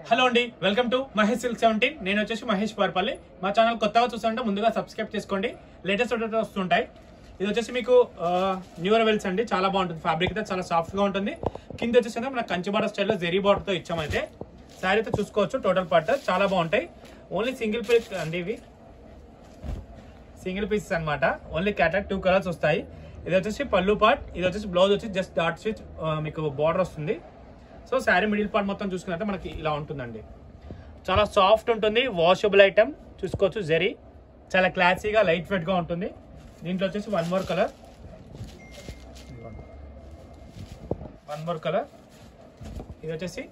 Hello అండి, welcome to Mahesh silk 17. నేను వచ్చేసి మహేష్ పార్పల్లి. మా ఛానల్ కొత్తగా చూస్తుంటే ముందుగా సబ్స్క్రైబ్ చేసుకోండి. లేటెస్ట్ వీడియోస్ వస్తుంటాయి. ఇది వచ్చేసి మీకు న్యూ అరైవల్స్ అండి. చాలా బాగుంటుంది. ఫ్యాబ్రిక్ అయితే చాలా సాఫ్ట్ గా ఉంటుంది. కింద వచ్చేసి మన కంచి బార్డర్ స్టైల్లో జెరీ బార్డర్ తో ఇచ్చామైతే శారీ అయితే చూసుకోవచ్చు. టోటల్ పార్ట్ చాలా బాగుంటాయి. ఓన్లీ సింగిల్ పీస్ అండి, ఇవి సింగిల్ పీసెస్ అనమాట. ఓన్లీ క్యాటలాగ్ 2 కలర్స్ వస్తాయి. ఇది వచ్చేసి పళ్ళు పార్ట్, ఇది వచ్చేసి బ్లౌజ్ వచ్చి జస్ట్ డాట్ స్టిచ్ మీకు బార్డర్ వస్తుంది. సో శారీ మిడిల్ పార్ట్ మొత్తం చూసుకున్నట్టే మనకి ఇలా ఉంటుందండి. చాలా సాఫ్ట్ ఉంటుంది, వాషబుల్ ఐటమ్ చూసుకోవచ్చు. జెరీ చాలా క్లాసీగా లైట్ వెయిట్ గా ఉంటుంది. దీంట్లో వచ్చేసి వన్ మోర్ కలర్. ఇది వచ్చేసి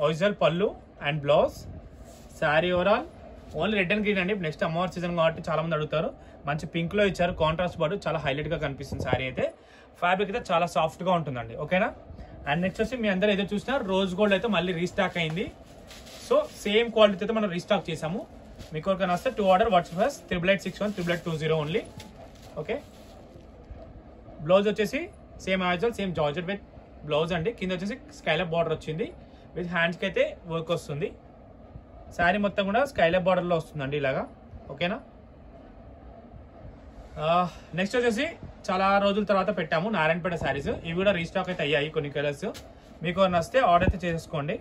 ఒరిజినల్ పళ్ళు and blouse. Sari overall only red and green అండి. నెక్స్ట్ అమ్మవారి సీజన్ కాబట్టి చాలా మంది అడుగుతారు. మంచి పింక్ లో ఇచ్చారు. కాంట్రాస్ట్ బార్డర్ చాలా హైలైట్ గా కనిపిస్తుంది. శారీ అయితే ఫ్యాబ్రిక్ అయితే చాలా సాఫ్ట్ గా ఉంటుందండి. ఓకేనా. అండ్ నెక్స్ట్ వచ్చి మీ అందరూ ఏదో చూసినా రోజ్ గోల్డ్ అయితే మళ్ళీ రీస్టాక్ అయింది. సో సేమ్ క్వాలిటీ అయితే మనం రీస్టాక్ చేసాము. మీకు ఎవరికైనా వస్తే 2 order WhatsApp 8861 8820 only. Okay. Blouse వచ్చేసి same usual same georgette with blouse అండి. కింద వచ్చేసి స్కైలప్ బార్డర్ వచ్చింది. విత్ హ్యాండ్స్కి అయితే వర్క్ వస్తుంది. శారీ మొత్తం కూడా స్కైలప్ బార్డర్లో వస్తుందండి ఇలాగా. ఓకేనా. నెక్స్ట్ వచ్చేసి చాలా రోజుల తర్వాత పెట్టాము నారాయణపేట శారీస్. ఇవి కూడా రీస్టాక్ అయితే అయ్యాయి కొన్ని కలర్స్. మీకు నచ్చితే ఆర్డర్ అయితే చేసుకోండి.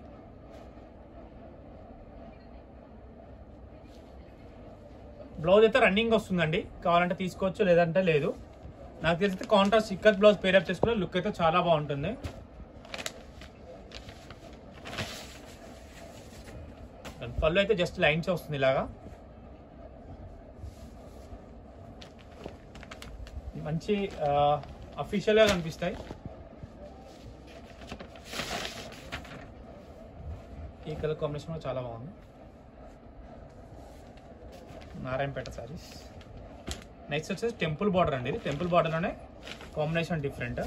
బ్లౌజ్ అయితే రన్నింగ్ వస్తుందండి. కావాలంటే తీసుకోవచ్చు, లేదంటే లేదు. నాకు తెలిసి కాంట్రాస్ట్ ఇక్కత్ బ్లౌజ్ పేరప్ చేసుకునే లుక్ అయితే చాలా బాగుంటుంది. పళ్ళు అయితే జస్ట్ లైన్స్ వస్తుంది ఇలాగా. మంచి అఫీషియల్ గా కనిపిస్తాయి. ఈ కలర్ కాంబినేషన్ కూడా చాలా బాగుంది. నారాయణపేట సారీస్. నెక్స్ట్ వచ్చేసి టెంపుల్ బార్డర్ అండి. ఇది టెంపుల్ బార్డర్ లోనే కాంబినేషన్ డిఫరెంట్.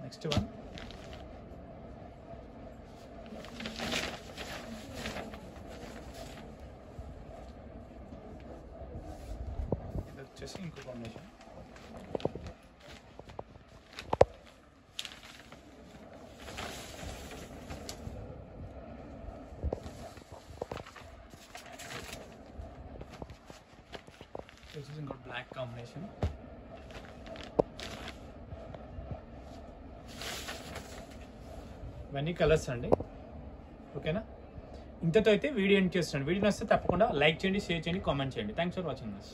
నెక్స్ట్ వన్ ఇది వచ్చేసి ఇంకో combination. This is got black combination. ఇవన్నీ కలర్స్ అండి. ఓకేనా. ఇంతతో అయితే వీడియో ఎండ్ చేస్తున్నాను. వీడియో నచ్చితే తప్పకుండా లైక్ చేయండి, షేర్ చేయండి, కామెంట్ చేయండి. Thanks for watching this.